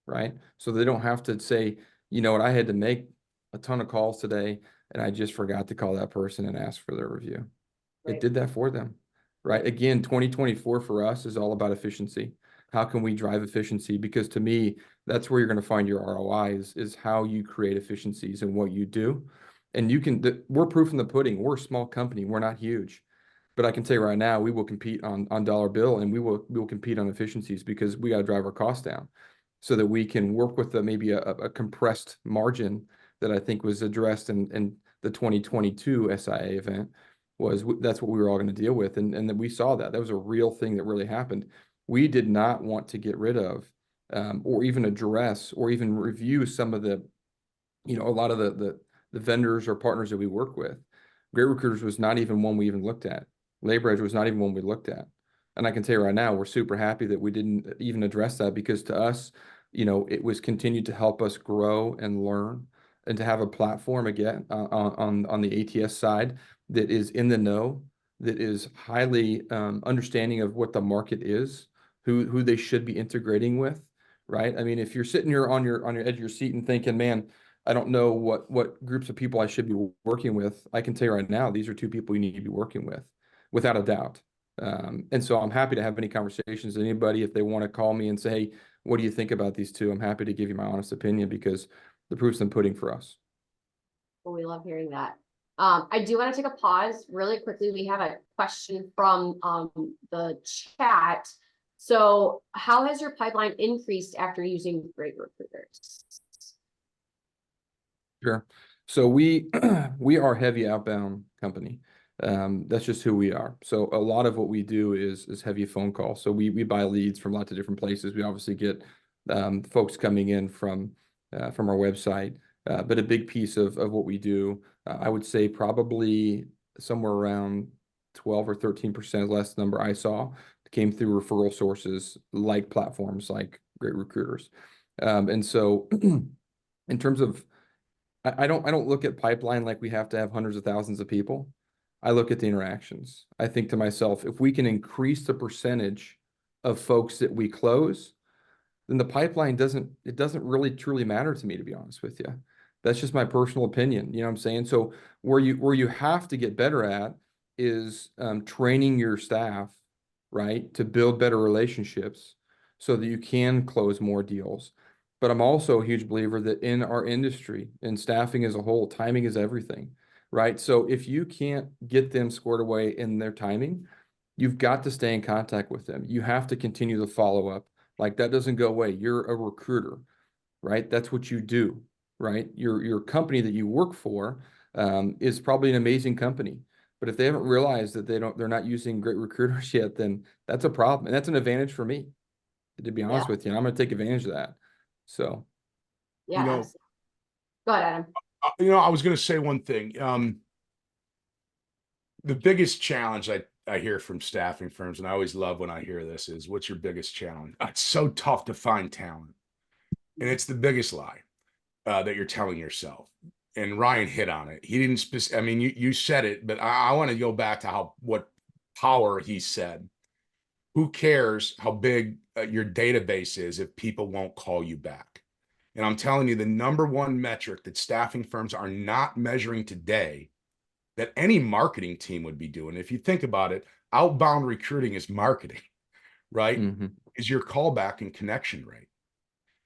right? So they don't have to say, you know what, I had to make a ton of calls today and I just forgot to call that person and ask for their review. It Right. did that for them, right? Again, 2024 for us is all about efficiency. How can we drive efficiency? Because to me, that's where you're going to find your ROI is how you create efficiencies in what you do. And you can, we're proof in the pudding. We're a small company. We're not huge. But I can tell you right now, we will compete on dollar bill, and we will compete on efficiencies because we got to drive our costs down so that we can work with maybe a compressed margin that I think was addressed in the 2022 SIA event. That's what we were all going to deal with. And then we saw that was a real thing that really happened. We did not want to get rid of or even address or even review some of the, a lot of the vendors or partners that we work with. GreatRecruiters was not even one we even looked at. LaborEdge was not even one we looked at. And I can tell you right now, we're super happy that we didn't even address that, because to us, it was continued to help us grow and learn and to have a platform again on the ATS side that is in the know, that is highly understanding of what the market is, who they should be integrating with, right? I mean, if you're sitting here on your edge of your seat and thinking, man, I don't know what groups of people I should be working with, I can tell you right now, these are two people you need to be working with, without a doubt. And so I'm happy to have any conversations with anybody. If they want to call me and say, hey, what do you think about these two? I'm happy to give you my honest opinion, because the proof's in the pudding for us. Well, we love hearing that. I do want to take a pause really quickly. We have a question from the chat. So how has your pipeline increased after using GreatRecruiters? Sure. So we are a heavy outbound company. That's just who we are. So a lot of what we do is heavy phone calls. So we buy leads from lots of different places. We obviously get folks coming in from our website, but a big piece of what we do, I would say probably somewhere around 12 or 13%, less number I saw, came through referral sources like platforms like GreatRecruiters. And so in terms of, I don't look at pipeline like we have to have hundreds of thousands of people. I look at the interactions. I think to myself, if we can increase the percentage of folks that we close, then the pipeline doesn't really truly matter to me, to be honest with you. That's just my personal opinion. You know what I'm saying? So where you have to get better at is training your staff, right, to build better relationships so that you can close more deals. But I'm also a huge believer that in our industry, in staffing as a whole, timing is everything, right? So if you can't get them squared away in their timing, you've got to stay in contact with them. You have to continue to follow up. Like, that doesn't go away. You're a recruiter, right? That's what you do, right? Your company that you work for is probably an amazing company. But if they haven't realized that they're not using GreatRecruiters yet, then that's a problem. And that's an advantage for me, to be honest with you. And I'm going to take advantage of that. So, Yeah. You know, Absolutely. Go ahead, Adam. I was going to say one thing. The biggest challenge I hear from staffing firms, and I always love when I hear this, is what's your biggest challenge? It's so tough to find talent. And it's the biggest lie that you're telling yourself. And Ryan hit on it. He didn't I mean, you said it, but I want to go back to what power he said. Who cares how big your database is if people won't call you back? And I'm telling you, the number one metric that staffing firms are not measuring today, that any marketing team would be doing, if you think about it, outbound recruiting is marketing, right? Is your callback and connection rate.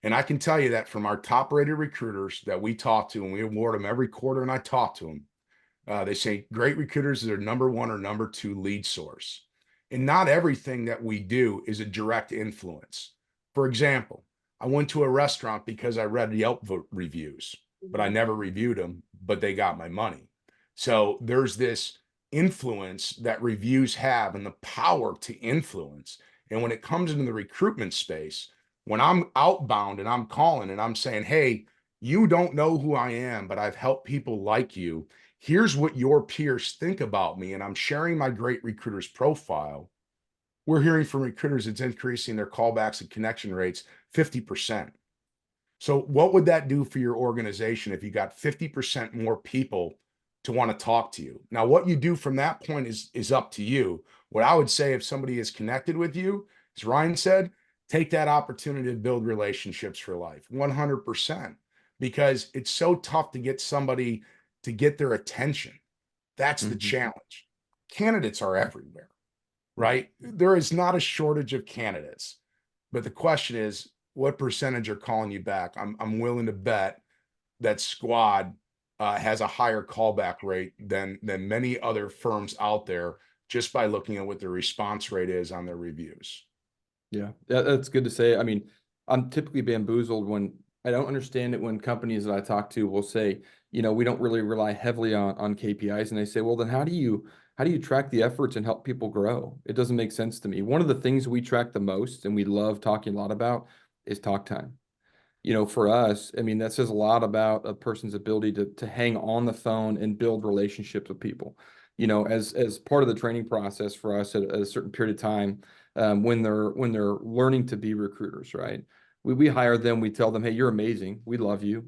And I can tell you that from our top rated recruiters that we talk to, and we award them every quarter, and I talk to them, they say GreatRecruiters is their number one or number two lead source. And not everything that we do is a direct influence. For example, I went to a restaurant because I read Yelp reviews, but I never reviewed them, but they got my money. So there's this influence that reviews have and the power to influence. And when it comes into the recruitment space, when I'm outbound and I'm calling and I'm saying, hey, you don't know who I am, but I've helped people like you. Here's what your peers think about me. And I'm sharing my GreatRecruiters profile. we're hearing from recruiters it's increasing their callbacks and connection rates 50%. So what would that do for your organization if you got 50% more people to want to talk to you? Now, what you do from that point is up to you. What I would say, if somebody is connected with you, as Ryan said, take that opportunity to build relationships for life, 100%, because it's so tough to get somebody to get their attention. That's the challenge. Candidates are everywhere, right? There is not a shortage of candidates, but the question is, what percentage are calling you back? I'm willing to bet that Squad has a higher callback rate than many other firms out there, just by looking at what the response rate is on their reviews. Yeah, that's good to say. I mean, I'm typically bamboozled when I don't understand it, when companies that I talk to will say, you know, we don't really rely heavily on KPIs, and they say, well, then how do you track the efforts and help people grow? It doesn't make sense to me. One of the things we track the most and we love talking a lot about is talk time. You know, for us, I mean, that says a lot about a person's ability to hang on the phone and build relationships with people. You know, as part of the training process for us at a certain period of time, when they're learning to be recruiters, right? We hire them, we tell them, hey, you're amazing, we love you,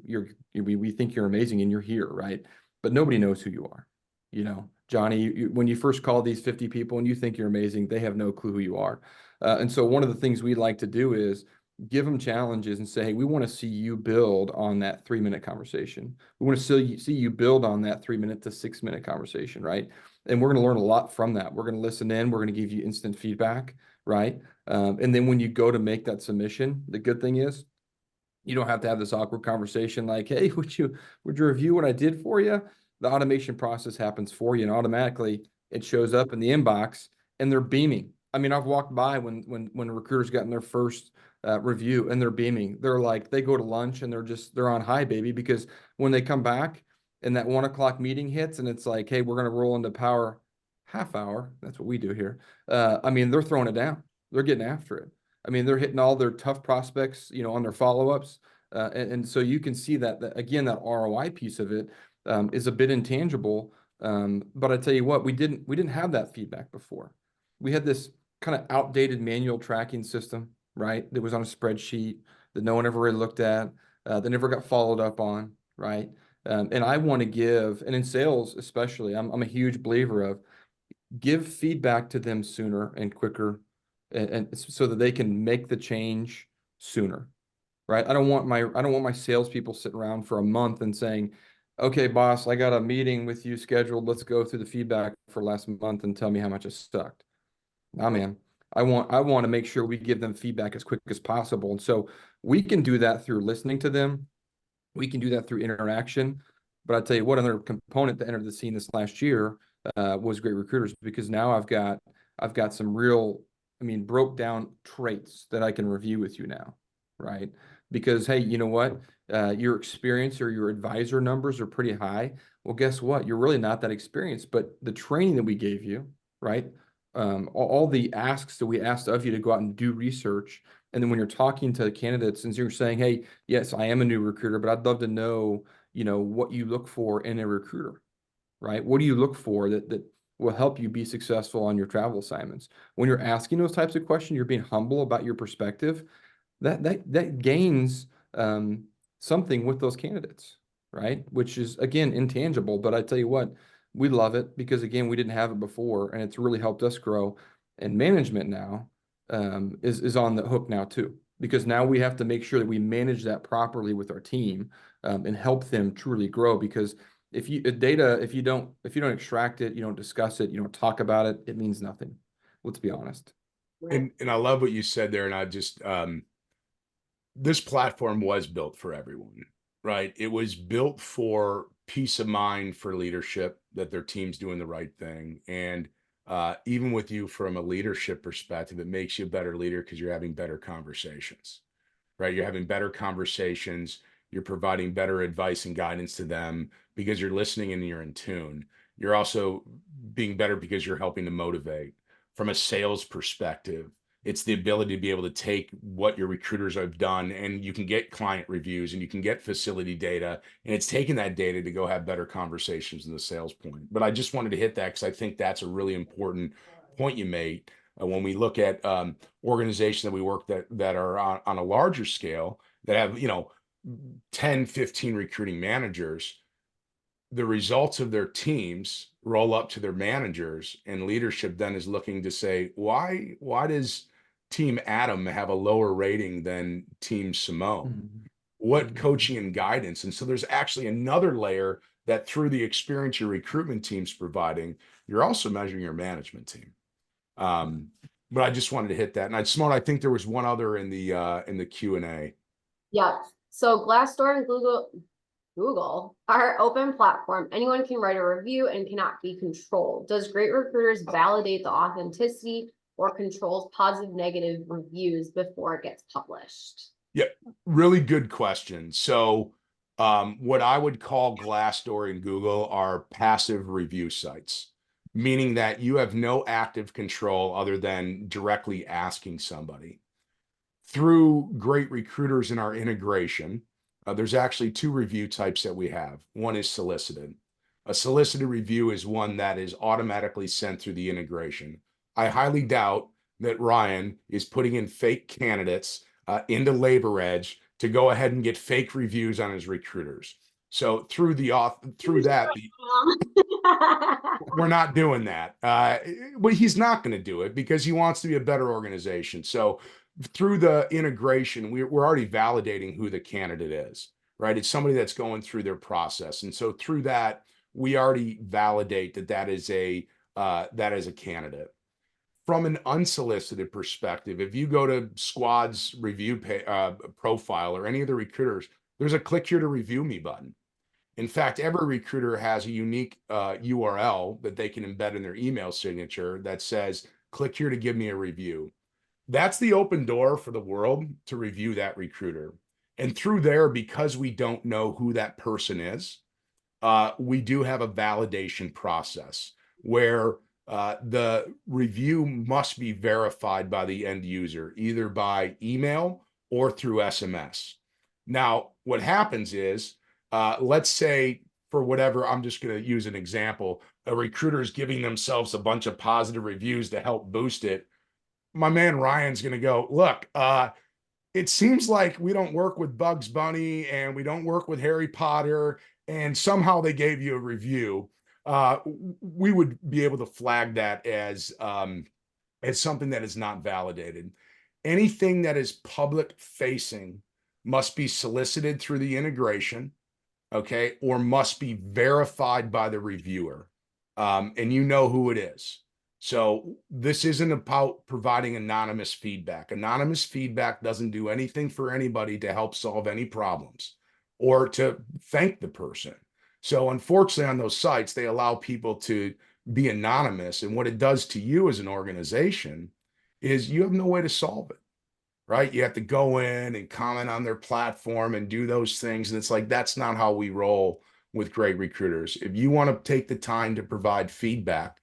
we think you're amazing and you're here, right? But nobody knows who you are. You know, Johnny, when you first call these 50 people and you think you're amazing, they have no clue who you are. And so one of the things we like to do is give them challenges and say, hey, we want to see you build on that 3-minute conversation. We want to see you build on that 3-minute to 6-minute conversation, right? And we're going to learn a lot from that. We're going to listen in. We're going to give you instant feedback, right? And then when you go to make that submission, the good thing is you don't have to have this awkward conversation like, hey, would you review what I did for you? The automation process happens for you, and automatically it shows up in the inbox and they're beaming. I mean, I've walked by when recruiters got in their first review and they're beaming. They're like, they go to lunch and they're on high, baby, because when they come back and that 1 o'clock meeting hits and it's like, hey, we're going to roll into power half hour. That's what we do here. I mean, they're throwing it down. They're getting after it. I mean, they're hitting all their tough prospects, you know, on their follow-ups. And so you can see that again, that ROI piece of it is a bit intangible. But I tell you what, we didn't have that feedback before. We had this kind of outdated manual tracking system, right? That was on a spreadsheet that no one ever really looked at, that never got followed up on, right? And I want to give, and in sales especially, I'm a huge believer of give feedback to them sooner and quicker, and so that they can make the change sooner, right? I don't want my salespeople sitting around for a month and saying, okay, boss, I got a meeting with you scheduled. Let's go through the feedback for last month and tell me how much it sucked. Nah, man, I want to make sure we give them feedback as quick as possible. And so we can do that through listening to them. We can do that through interaction. But I tell you what, another component that entered the scene this last year was GreatRecruiters, because now I've got some real, I mean, broke down traits that I can review with you now, right? Because, hey, you know what? Your experience or your advisor numbers are pretty high. Well, guess what? You're really not that experienced, but the training that we gave you, right? All the asks that we asked of you to go out and do research. And then when you're talking to candidates and you're saying, hey, yes, I am a new recruiter, but I'd love to know, you know, what you look for in a recruiter, right? What do you look for that will help you be successful on your travel assignments? When you're asking those types of questions, you're being humble about your perspective. That gains something with those candidates, right? Which is, again, intangible. But I tell you what, we love it because, again, we didn't have it before, and it's really helped us grow. And management now is on the hook now too, because now we have to make sure that we manage that properly with our team and help them truly grow. Because if you don't extract it, you don't discuss it, you don't talk about it, it means nothing. Let's be honest. And I love what you said there, and I just this platform was built for everyone, right? It was built for peace of mind for leadership, that their team's doing the right thing. And even with you from a leadership perspective, it makes you a better leader because you're having better conversations, right? You're having better conversations. You're providing better advice and guidance to them because you're listening and you're in tune. You're also being better because you're helping to motivate. From a sales perspective, it's the ability to be able to take what your recruiters have done, and you can get client reviews and you can get facility data, and it's taking that data to go have better conversations in the sales point. But I just wanted to hit that because I think that's a really important point you made. When we look at organizations that we work that are on a larger scale, that have, 10, 15 recruiting managers, the results of their teams roll up to their managers, and leadership then is looking to say, why does team Adam have a lower rating than team Simone? What coaching and guidance? And so there's actually another layer that through the experience your recruitment team's providing, you're also measuring your management team. But I just wanted to hit that. And Simone, I think there was one other in the Q&A. Yeah. So Glassdoor and Google are open platform. Anyone can write a review and cannot be controlled. Does GreatRecruiters validate the authenticity or controls positive, negative reviews before it gets published? Yeah, really good question. So what I would call Glassdoor and Google are passive review sites, meaning that you have no active control other than directly asking somebody. Through GreatRecruiters in our integration, there's actually two review types that we have. One is solicited. A solicited review is one that is automatically sent through the integration. I highly doubt that Ryan is putting in fake candidates into LaborEdge to go ahead and get fake reviews on his recruiters. So through that, we're not doing that. But he's not going to do it because he wants to be a better organization. So through the integration, we're already validating who the candidate is, right? It's somebody that's going through their process. And so through that, we already validate that is a candidate. From an unsolicited perspective, if you go to Squad's review profile or any of the recruiters, there's a click here to review me button. In fact, every recruiter has a unique URL that they can embed in their email signature that says, click here to give me a review. That's the open door for the world to review that recruiter. And through there, because we don't know who that person is, we do have a validation process where the review must be verified by the end user, either by email or through SMS. Now, what happens is, let's say for whatever, I'm just going to use an example, a recruiter is giving themselves a bunch of positive reviews to help boost it. My man Ryan's going to go, look, it seems like we don't work with Bugs Bunny and we don't work with Harry Potter, and somehow they gave you a review. We would be able to flag that as something that is not validated. Anything that is public facing must be solicited through the integration, okay, or must be verified by the reviewer, and you know who it is. So this isn't about providing anonymous feedback. Anonymous feedback doesn't do anything for anybody to help solve any problems or to thank the person. So unfortunately on those sites, they allow people to be anonymous. And what it does to you as an organization is you have no way to solve it, right? You have to go in and comment on their platform and do those things. And it's like, that's not how we roll with GreatRecruiters. If you want to take the time to provide feedback,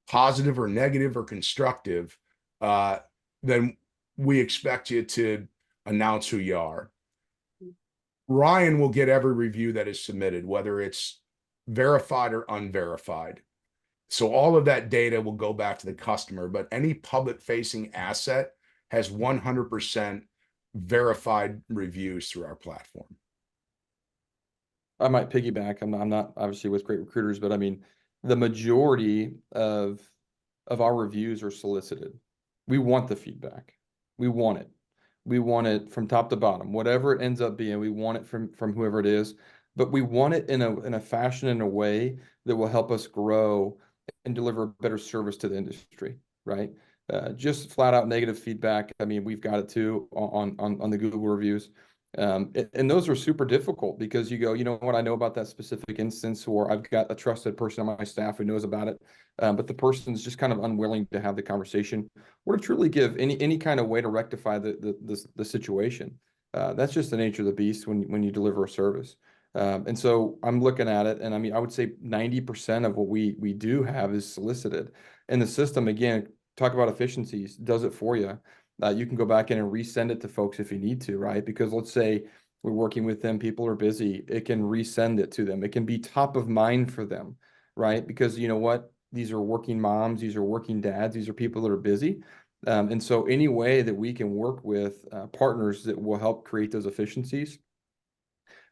positive or negative or constructive, then we expect you to announce who you are. Ryan will get every review that is submitted, whether it's verified or unverified. So all of that data will go back to the customer, but any public facing asset has 100% verified reviews through our platform. I might piggyback. I'm not obviously with GreatRecruiters, but I mean, the majority of our reviews are solicited. We want the feedback. We want it. We want it from top to bottom, whatever it ends up being. We want it from whoever it is, but we want it in a fashion, in a way that will help us grow and deliver better service to the industry, right? Just flat out negative feedback. I mean, we've got it too on the Google reviews. And those are super difficult because you go, you know what, I know about that specific instance, or I've got a trusted person on my staff who knows about it, but the person's just kind of unwilling to have the conversation or to truly give any kind of way to rectify the situation. That's just the nature of the beast when you deliver a service. And so I'm looking at it, and I mean, I would say 90% of what we do have is solicited. And the system, again, talk about efficiencies, does it for you. You can go back in and resend it to folks if you need to, right? Because let's say we're working with them, people are busy, it can resend it to them. It can be top of mind for them, right? Because you know what? These are working moms, these are working dads, these are people that are busy. And so any way that we can work with partners that will help create those efficiencies,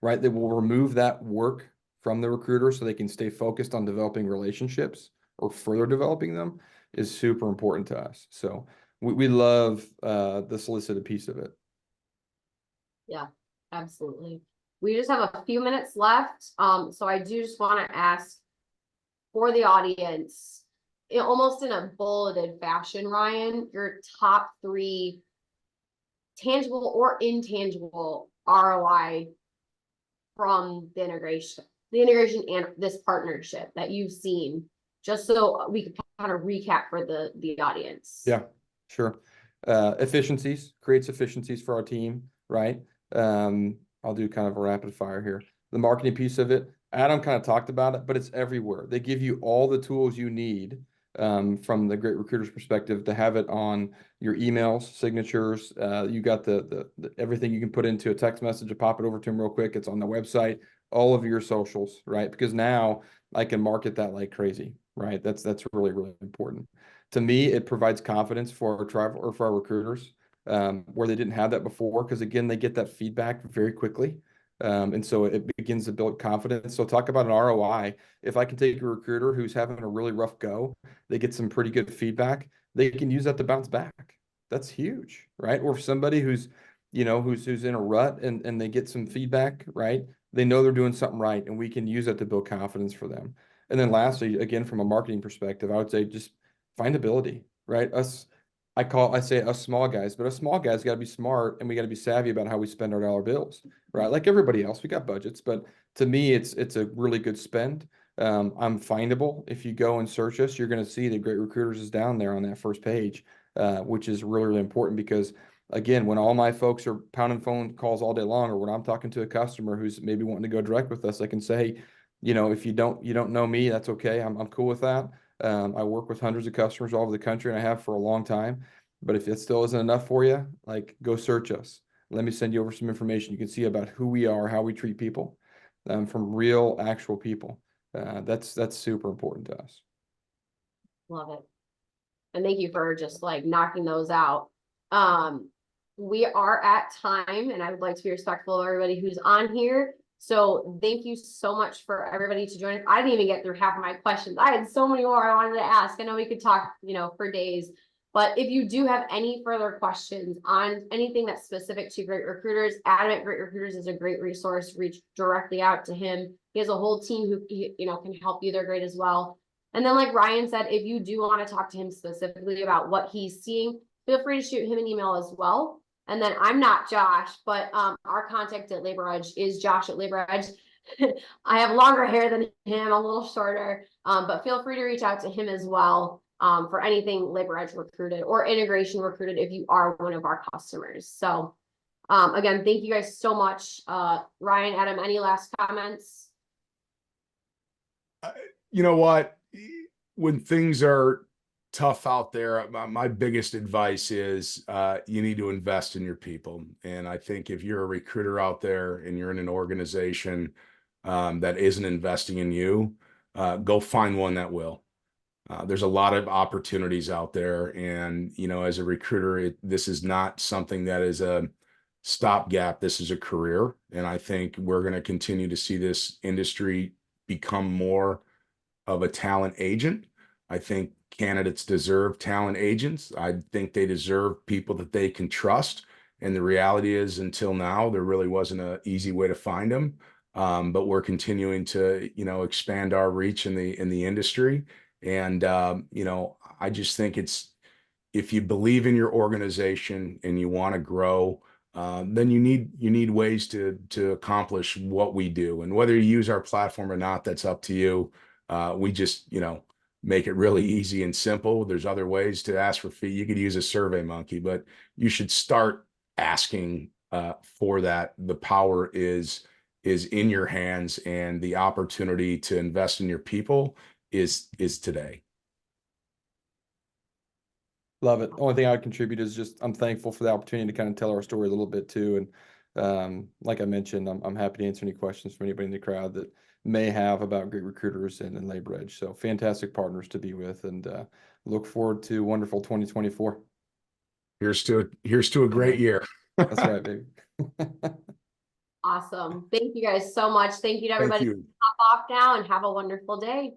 right, that will remove that work from the recruiter so they can stay focused on developing relationships or further developing them, is super important to us. So we love the solicited piece of it. Yeah, absolutely. We just have a few minutes left. So I do just want to ask for the audience, almost in a bulleted fashion, Ryan, your top 3 tangible or intangible ROI from the integration and this partnership that you've seen, just so we can kind of recap for the audience. Yeah, sure. Efficiencies, creates efficiencies for our team, right? I'll do kind of a rapid fire here. The marketing piece of it, Adam kind of talked about it, but it's everywhere. They give you all the tools you need from the Great Recruiters perspective to have it on your emails, signatures. You got the everything you can put into a text message to pop it over to them real quick. It's on the website, all of your socials, right? Because now I can market that like crazy, right? That's really, really important. To me, it provides confidence for our travel or for our recruiters where they didn't have that before. Because again, they get that feedback very quickly. And so it begins to build confidence. So talk about an ROI. If I can take a recruiter who's having a really rough go, they get some pretty good feedback, they can use that to bounce back. That's huge, right? Or if somebody who's, who's in a rut and they get some feedback, right? They know they're doing something right, and we can use that to build confidence for them. And then lastly, again, from a marketing perspective, I would say just findability, right? I say us small guys, but us small guys got to be smart, and we got to be savvy about how we spend our dollar bills, right? Like everybody else, we got budgets, but to me, it's a really good spend. I'm findable. If you go and search us, you're going to see that Great Recruiters is down there on that first page, which is really, really important because again, when all my folks are pounding phone calls all day long, or when I'm talking to a customer who's maybe wanting to go direct with us, I can say, if you don't know me, that's okay. I'm cool with that. I work with hundreds of customers all over the country, and I have for a long time. But if it still isn't enough for you, like, go search us. Let me send you over some information. You can see about who we are, how we treat people, from real, actual people. That's super important to us. Love it. And thank you for just like knocking those out. We are at time, and I would like to be respectful of everybody who's on here. So thank you so much for everybody to join us. I didn't even get through half of my questions. I had so many more I wanted to ask. I know we could talk, for days, but if you do have any further questions on anything that's specific to Great Recruiters, Adam at Great Recruiters is a great resource. Reach directly out to him. He has a whole team who, can help you. They're great as well. And then like Ryan said, if you do want to talk to him specifically about what he's seeing, feel free to shoot him an email as well. And then I'm not Josh, but our contact at LaborEdge is Josh at LaborEdge. I have longer hair than him, a little shorter, but feel free to reach out to him as well for anything LaborEdge recruited or integration recruited if you are one of our customers. So again, thank you guys so much. Ryan, Adam, any last comments? You know what? When things are tough out there, my biggest advice is you need to invest in your people. And I think if you're a recruiter out there and you're in an organization that isn't investing in you, go find one that will. There's a lot of opportunities out there. And, as a recruiter, this is not something that is a stopgap. This is a career. And I think we're going to continue to see this industry become more of a talent agent. I think candidates deserve talent agents. I think they deserve people that they can trust. And the reality is, until now, there really wasn't an easy way to find them. But we're continuing to, expand our reach in the industry. And I just think if you believe in your organization and you want to grow, then you need ways to accomplish what we do. And whether you use our platform or not, that's up to you. We just, make it really easy and simple. There's other ways to ask for fee. You could use a Survey Monkey, but you should start asking for that. The power is in your hands, and the opportunity to invest in your people is today. Love it. The only thing I would contribute is just I'm thankful for the opportunity to kind of tell our story a little bit too. like I mentioned, I'm happy to answer any questions from anybody in the crowd that may have about GreatRecruiters and LaborEdge. So fantastic partners to be with, and look forward to wonderful 2024. Here's to a great year. That's right, baby. Awesome. Thank you guys so much. Thank you to Thank everybody. you. Hop off now and have a wonderful day.